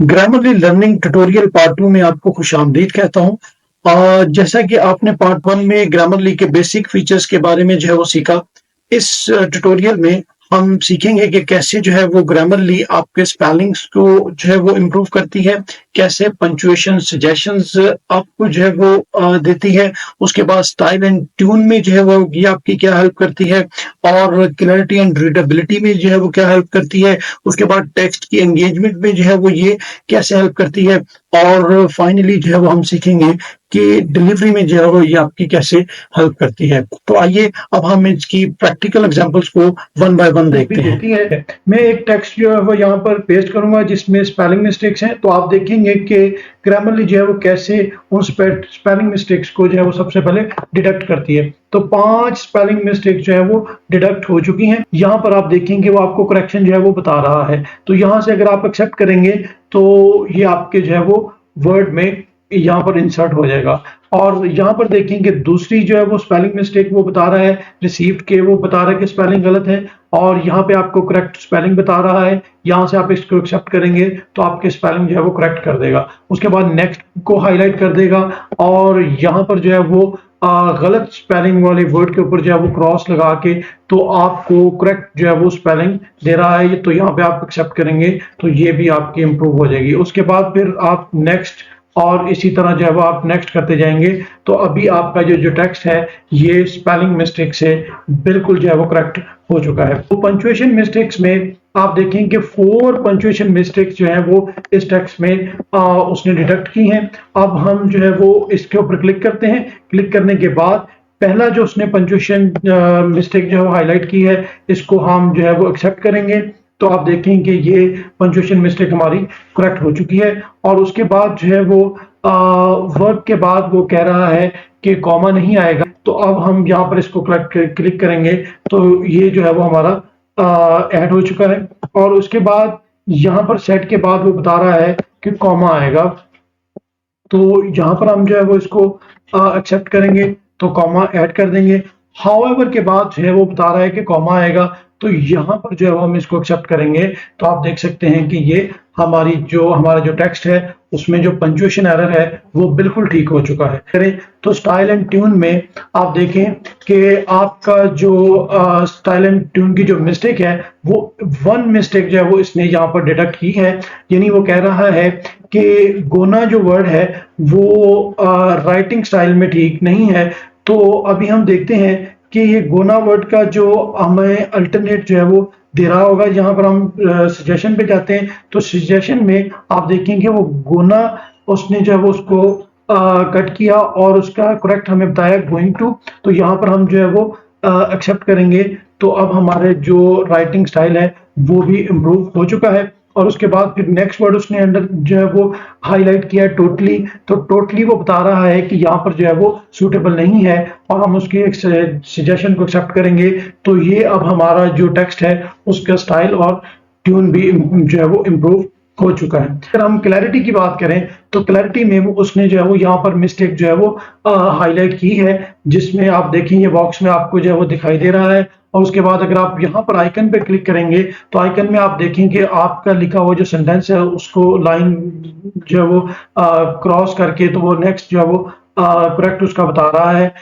Grammarly learning tutorial part 2 में आपको खुशामदीद कहता हूँ। जैसा कि आपने पार्ट 1 में ग्रामरली के बेसिक फीचर्स के बारे में जो है वो सीखा, इस ट्यूटोरियल में हम सीखेंगे कि कैसे जो है वो ग्रामरली आपके स्पेलिंग्स को जो है वो इम्प्रूव करती है, कैसे पंक्चुएशन सजेशंस आपको जो है वो देती है, उसके बाद स्टाइल एंड ट्यून में जो है वो ये आपकी क्या हेल्प करती है, और क्लैरिटी एंड रीडेबिलिटी में जो है वो क्या हेल्प करती है, उसके बाद टेक्स्ट की एंगेजमेंट में जो है वो ये कैसे हेल्प करती है, और फाइनली जो है वो हम सीखेंगे कि डिलीवरी में जो है वो ये आपकी कैसे हेल्प करती है। तो आइए अब हम इसकी प्रैक्टिकल एग्जांपल्स को वन बाय वन देखते हैं। मैं एक टेक्स्ट जो है वो यहाँ पर पेस्ट करूंगा जिसमें स्पेलिंग मिस्टेक्स हैं, तो आप देखेंगे कि ग्रामरली जो है वो कैसे उन स्पेलिंग मिस्टेक्स को जो है वो सबसे पहले डिडक्ट करती है। तो 5 स्पेलिंग मिस्टेक जो है वो डिडक्ट हो चुकी हैं। यहाँ पर आप देखेंगे वो आपको करेक्शन जो है वो बता रहा है। तो यहाँ से अगर आप एक्सेप्ट करेंगे तो ये आपके जो है वो वर्ड में यहाँ पर इंसर्ट हो जाएगा। और यहाँ पर देखेंगे दूसरी जो है वो स्पेलिंग मिस्टेक वो बता रहा है रिसीव्ड के, वो बता रहा है कि स्पेलिंग गलत है, और यहाँ पे आपको करेक्ट स्पेलिंग बता रहा है। यहाँ से आप इसको एक्सेप्ट करेंगे तो आपके स्पेलिंग जो है वो करेक्ट कर देगा। उसके बाद नेक्स्ट को हाईलाइट कर देगा, और यहाँ पर जो है वो गलत स्पेलिंग वाले वर्ड के ऊपर जो है वो क्रॉस लगा के तो आपको करेक्ट जो है वो स्पेलिंग दे रहा है। तो यहाँ पे आप एक्सेप्ट करेंगे तो ये भी आपकी इंप्रूव हो जाएगी। उसके बाद फिर आप नेक्स्ट, और इसी तरह जो है वो आप नेक्स्ट करते जाएंगे तो अभी आपका जो टेक्स्ट है ये स्पेलिंग मिस्टेक से बिल्कुल जो है वो करेक्ट हो चुका है। तो पंक्चुएशन मिस्टेक्स में आप देखेंगे 4 पंक्चुएशन मिस्टेक्स जो है वो इस टेक्स्ट में उसने डिडक्ट की हैं। अब हम जो है वो इसके ऊपर क्लिक करते हैं। क्लिक करने के बाद पहला जो उसने पंक्चुएशन मिस्टेक जो है वो हाईलाइट की है, इसको हम जो है वो एक्सेप्ट करेंगे। तो आप देखेंगे ये पंक्चुएशन मिस्टेक हमारी करेक्ट हो चुकी है। और उसके बाद जो है वो वर्ब के बाद वो कह रहा है कि कॉमा नहीं आएगा। तो अब हम यहाँ पर इसको क्लिक करेंगे तो ये जो है वो हमारा ऐड हो चुका है। और उसके बाद यहाँ पर सेट के बाद वो बता रहा है कि कॉमा आएगा। तो यहाँ पर हम जो है वो इसको एक्सेप्ट करेंगे तो कॉमा ऐड कर देंगे। हाउएवर के बाद जो है वो बता रहा है कि कॉमा आएगा, तो यहाँ पर जो है हम इसको एक्सेप्ट करेंगे। तो आप देख सकते हैं कि ये हमारा जो टेक्स्ट है उसमें जो पंक्चुएशन एरर है वो बिल्कुल ठीक हो चुका है। करें तो स्टाइल एंड ट्यून में आप देखें कि आपका जो स्टाइल एंड ट्यून की जो मिस्टेक है वो 1 मिस्टेक जो है वो इसने यहाँ पर डिडक्ट की है। यानी वो कह रहा है कि गोना जो वर्ड है वो राइटिंग स्टाइल में ठीक नहीं है। तो अभी हम देखते हैं कि ये गोना वर्ड का जो हमें अल्टरनेट जो है वो दे रहा होगा। यहाँ पर हम सजेशन पे जाते हैं तो सजेशन में आप देखेंगे वो गोना उसने जो है वो उसको कट किया और उसका करेक्ट हमें बताया गोइंग टू। तो यहाँ पर हम जो है वो एक्सेप्ट करेंगे तो अब हमारे जो राइटिंग स्टाइल है वो भी इम्प्रूव हो चुका है। और उसके बाद फिर नेक्स्ट वर्ड उसने अंडर जो है वो हाईलाइट किया टोटली। तो टोटली वो बता रहा है कि यहाँ पर जो है वो सूटेबल नहीं है, और हम उसकी एक सजेशन को एक्सेप्ट करेंगे तो ये अब हमारा जो टेक्स्ट है उसका स्टाइल और ट्यून भी जो है वो इम्प्रूव हो चुका है। अगर हम क्लैरिटी की बात करें तो क्लैरिटी में वो उसने जो है वो यहाँ पर मिस्टेक जो है वो हाईलाइट की है, जिसमें आप देखेंगे बॉक्स में आपको जो है वो दिखाई दे रहा है। और उसके बाद अगर आप यहाँ पर आइकन पे क्लिक करेंगे तो आइकन में आप देखेंगे आपका लिखा हुआ जो सेंटेंस है उसको लाइन जो है वो क्रॉस करके तो वो नेक्स्ट जो है वो करेक्ट उसका बता रहा है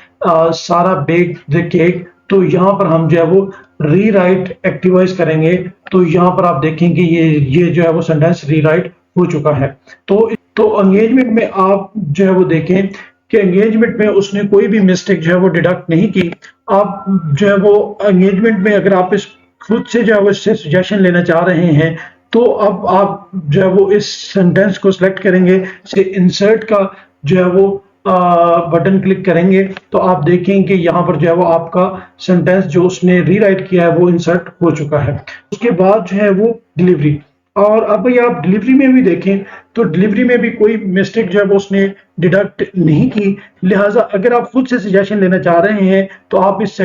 सारा बेक द केक। तो यहाँ पर हम जो है वो रीराइट एक्टिवाइज करेंगे तो यहाँ पर आप देखेंगे ये जो है वो सेंटेंस रीराइट हो चुका है। तो एंगेजमेंट में आप जो है वो देखें कि एंगेजमेंट में उसने कोई भी मिस्टेक जो है वो डिडक्ट नहीं की। आप जो है वो एंगेजमेंट में अगर आप इस खुद से जो है वो इससे सजेशन लेना चाह रहे हैं तो अब आप जो है वो इस सेंटेंस को सिलेक्ट करेंगे, से इंसर्ट का जो है वो बटन क्लिक करेंगे तो आप देखेंगे यहाँ पर जो है वो आपका सेंटेंस जो उसने रीराइट किया है वो इंसर्ट हो चुका है। उसके बाद जो है वो डिलीवरी, और अब भाई आप डिलीवरी में भी देखें तो डिलीवरी में भी कोई मिस्टेक जो है वो उसने डिडक्ट नहीं की। लिहाजा अगर आप खुद से सजेशन लेना चाह रहे हैं तो आप इस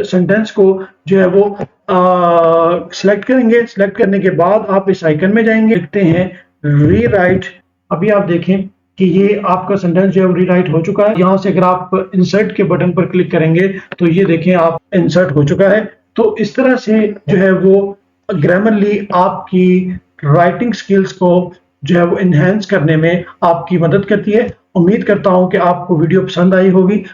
सेंटेंस को जो है वो सिलेक्ट करेंगे। सिलेक्ट करने के बाद आप इस आइकन में जाएंगे, लिखते हैं रीराइट। अभी आप देखें कि ये आपका सेंटेंस जो है रीराइट हो चुका है। यहाँ से अगर आप इंसर्ट के बटन पर क्लिक करेंगे तो ये देखें आप इंसर्ट हो चुका है। तो इस तरह से जो है वो ग्रामरली आपकी राइटिंग स्किल्स को जो है वो एनहांस करने में आपकी मदद करती है। उम्मीद करता हूँ कि आपको वीडियो पसंद आई होगी।